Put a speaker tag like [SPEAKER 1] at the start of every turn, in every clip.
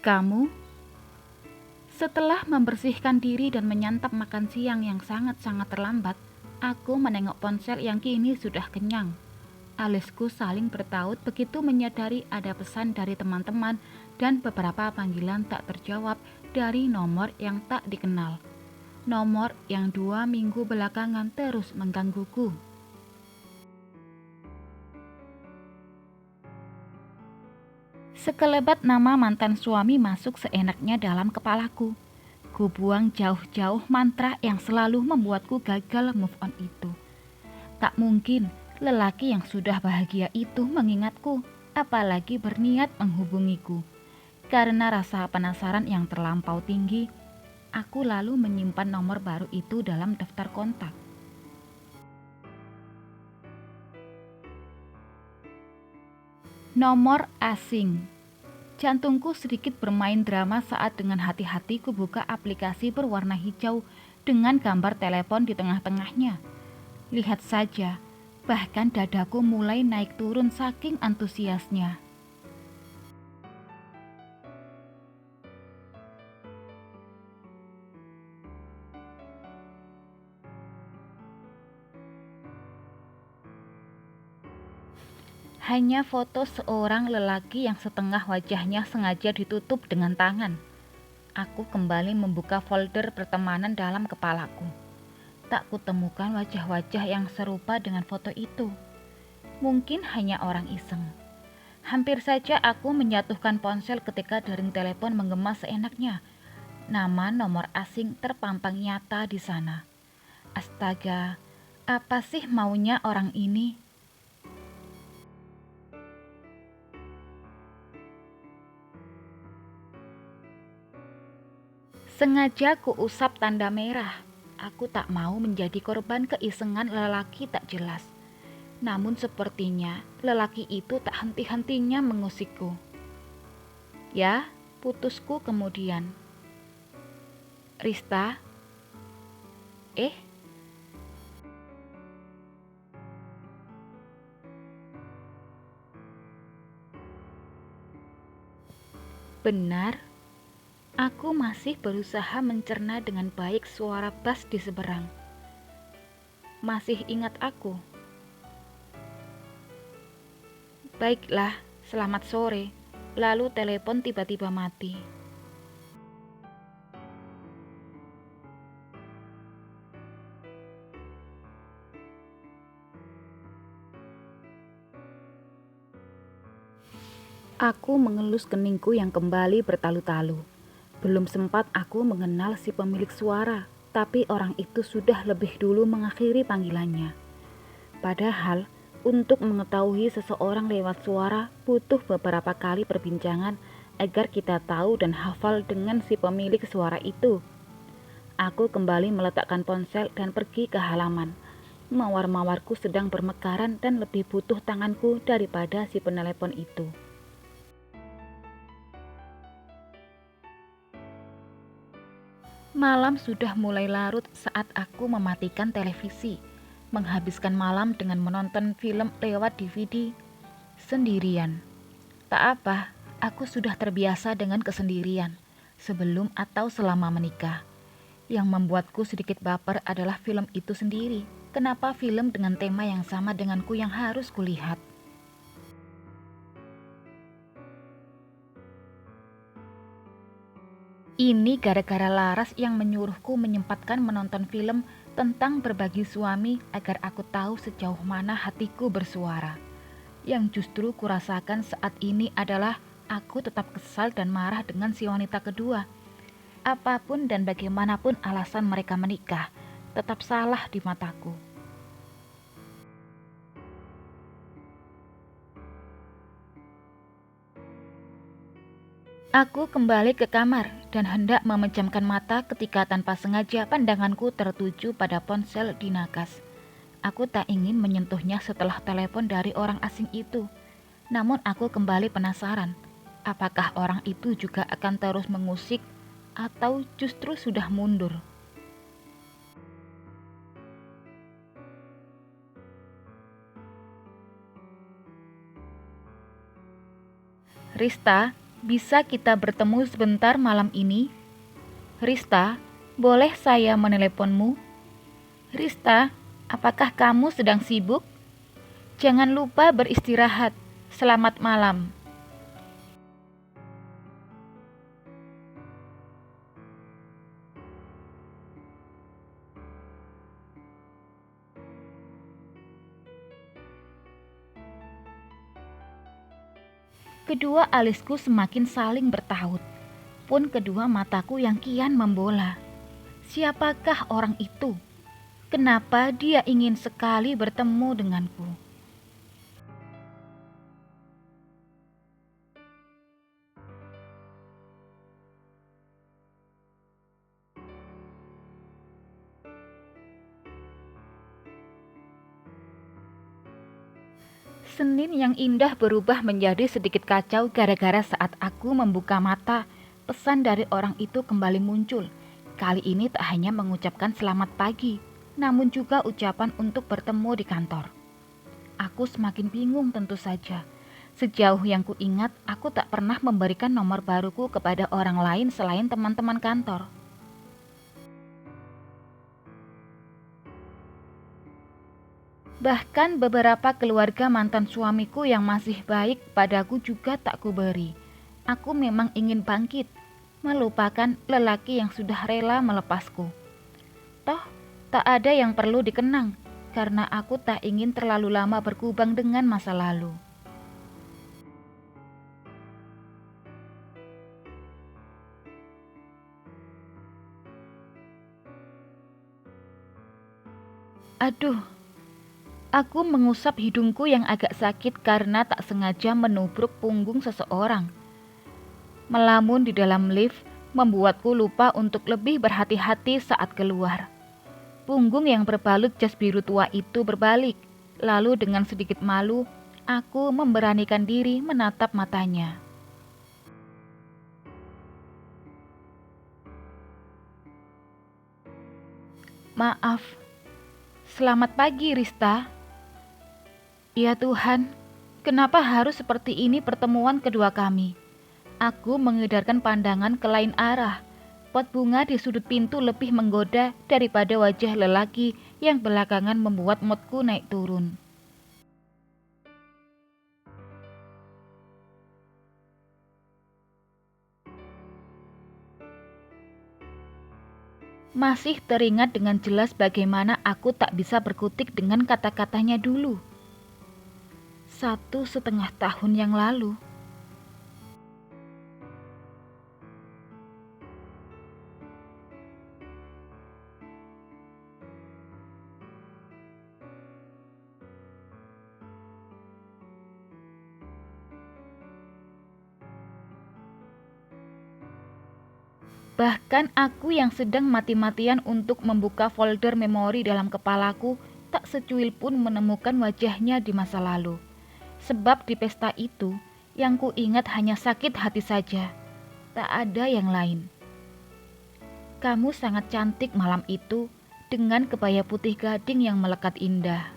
[SPEAKER 1] Kamu? Setelah membersihkan diri dan menyantap makan siang yang sangat-sangat terlambat, aku menengok ponsel yang kini sudah kenyang. Alisku saling bertaut begitu menyadari ada pesan dari teman-teman dan beberapa panggilan tak terjawab dari nomor yang tak dikenal. Nomor yang 2 minggu belakangan terus menggangguku. Sekelebat nama mantan suami masuk seenaknya dalam kepalaku. Ku buang jauh-jauh mantra yang selalu membuatku gagal move on itu. Tak mungkin lelaki yang sudah bahagia itu mengingatku, apalagi berniat menghubungiku. Karena rasa penasaran yang terlampau tinggi, aku lalu menyimpan nomor baru itu dalam daftar kontak. Nomor asing. Jantungku sedikit bermain drama saat dengan hati-hati ku buka aplikasi berwarna hijau dengan gambar telepon di tengah-tengahnya. Lihat saja, bahkan dadaku mulai naik turun saking antusiasnya. Hanya foto seorang lelaki yang setengah wajahnya sengaja ditutup dengan tangan. Aku kembali membuka folder pertemanan dalam kepalaku. Tak kutemukan wajah-wajah yang serupa dengan foto itu. Mungkin hanya orang iseng. Hampir saja aku menjatuhkan ponsel ketika dering telepon menggema seenaknya. Nama nomor asing terpampang nyata di sana. Astaga, apa sih maunya orang ini? Sengaja kuusap tanda merah. Aku tak mau menjadi korban keisengan lelaki tak jelas. Namun sepertinya lelaki itu tak henti-hentinya mengusikku. Ya, putusku kemudian. Rista? Eh, benar. Aku masih berusaha mencerna dengan baik suara bass di seberang. Masih ingat aku? Baiklah, selamat sore. Lalu telepon tiba-tiba mati. Aku mengelus keningku yang kembali bertalu-talu. Belum sempat aku mengenal si pemilik suara, tapi orang itu sudah lebih dulu mengakhiri panggilannya. Padahal, untuk mengetahui seseorang lewat suara butuh beberapa kali perbincangan agar kita tahu dan hafal dengan si pemilik suara itu. Aku kembali meletakkan ponsel dan pergi ke halaman. Mawar-mawarku sedang bermekaran dan lebih butuh tanganku daripada si penelepon itu. Malam sudah mulai larut saat aku mematikan televisi, menghabiskan malam dengan menonton film lewat DVD sendirian. Tak apa, aku sudah terbiasa dengan kesendirian, sebelum atau selama menikah. Yang membuatku sedikit baper adalah film itu sendiri. Kenapa film dengan tema yang sama denganku yang harus kulihat? Ini gara-gara Laras yang menyuruhku menyempatkan menonton film tentang berbagi suami agar aku tahu sejauh mana hatiku bersuara. Yang justru kurasakan saat ini adalah aku tetap kesal dan marah dengan si wanita kedua. Apapun dan bagaimanapun alasan mereka menikah, tetap salah di mataku. Aku kembali ke kamar dan hendak memejamkan mata ketika tanpa sengaja pandanganku tertuju pada ponsel di nakas. Aku tak ingin menyentuhnya setelah telepon dari orang asing itu. Namun aku kembali penasaran, apakah orang itu juga akan terus mengusik atau justru sudah mundur? Rista, Bisa kita bertemu sebentar malam ini? Rista, boleh saya meneleponmu? Rista, apakah kamu sedang sibuk? Jangan lupa beristirahat. Selamat malam. Kedua alisku semakin saling bertaut, pun kedua mataku yang kian membola. Siapakah orang itu? Kenapa dia ingin sekali bertemu denganku? Senin yang indah berubah menjadi sedikit kacau gara-gara saat aku membuka mata, pesan dari orang itu kembali muncul. Kali ini tak hanya mengucapkan selamat pagi, namun juga ucapan untuk bertemu di kantor. Aku semakin bingung tentu saja. Sejauh yang kuingat, aku tak pernah memberikan nomor baruku kepada orang lain selain teman-teman kantor. Bahkan beberapa keluarga mantan suamiku yang masih baik padaku juga tak kuberi. Aku memang ingin bangkit, melupakan lelaki yang sudah rela melepasku. Toh, tak ada yang perlu dikenang, karena aku tak ingin terlalu lama berkubang dengan masa lalu. Aduh, aku mengusap hidungku yang agak sakit karena tak sengaja menubruk punggung seseorang. Melamun di dalam lift membuatku lupa untuk lebih berhati-hati saat keluar. Punggung yang berbalut jas biru tua itu berbalik, lalu dengan sedikit malu, aku memberanikan diri menatap matanya. Maaf, selamat pagi Rista. Ya Tuhan, kenapa harus seperti ini pertemuan kedua kami? Aku mengedarkan pandangan ke lain arah. Pot bunga di sudut pintu lebih menggoda daripada wajah lelaki yang belakangan membuat moodku naik turun. Masih teringat dengan jelas bagaimana aku tak bisa berkutik dengan kata-katanya dulu. 1,5 tahun yang lalu. Bahkan aku yang sedang mati-matian untuk membuka folder memori dalam kepalaku tak secuil pun menemukan wajahnya di masa lalu. Sebab di pesta itu, yang ku ingat hanya sakit hati saja. Tak ada yang lain. Kamu sangat cantik malam itu dengan kebaya putih gading yang melekat indah.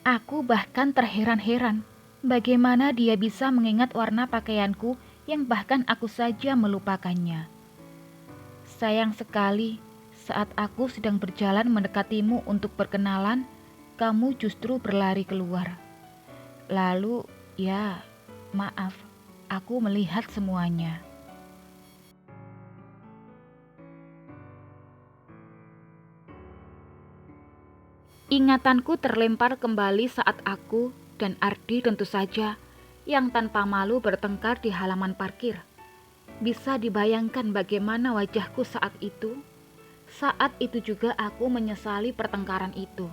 [SPEAKER 1] Aku bahkan terheran-heran bagaimana dia bisa mengingat warna pakaianku yang bahkan aku saja melupakannya. Sayang sekali, saat aku sedang berjalan mendekatimu untuk berkenalan, kamu justru berlari keluar. Lalu, ya, maaf, aku melihat semuanya. Ingatanku terlempar kembali saat aku dan Ardi tentu saja yang tanpa malu bertengkar di halaman parkir. Bisa dibayangkan bagaimana wajahku saat itu? Saat itu juga aku menyesali pertengkaran itu.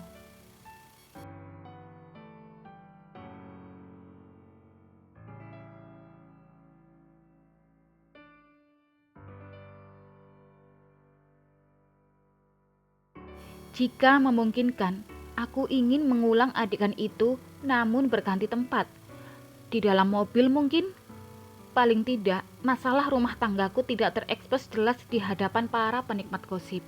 [SPEAKER 1] Jika memungkinkan, aku ingin mengulang adegan itu namun berganti tempat. Di dalam mobil mungkin? Paling tidak, masalah rumah tanggaku tidak terekspos jelas di hadapan para penikmat gosip.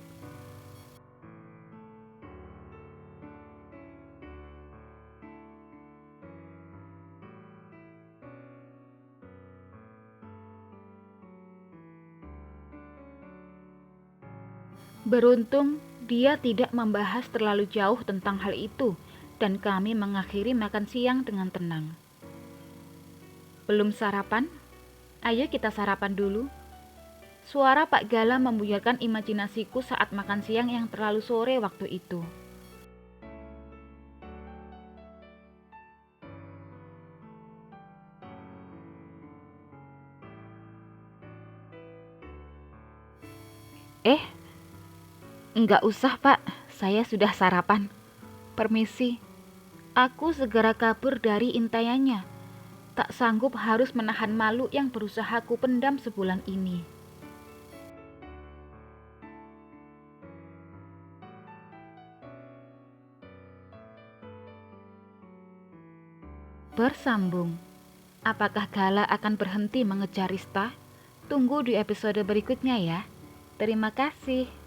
[SPEAKER 1] Beruntung dia tidak membahas terlalu jauh tentang hal itu dan kami mengakhiri makan siang dengan tenang. Belum sarapan? Ayo kita sarapan dulu. Suara Pak Gala membuyarkan imajinasiku saat makan siang yang terlalu sore waktu itu. Enggak usah Pak, saya sudah sarapan. Permisi. Aku segera kabur dari intaiannya. Tak sanggup harus menahan malu yang berusaha ku pendam sebulan ini. Bersambung. Apakah Gala akan berhenti mengejar Rista? Tunggu di episode berikutnya ya. Terima kasih.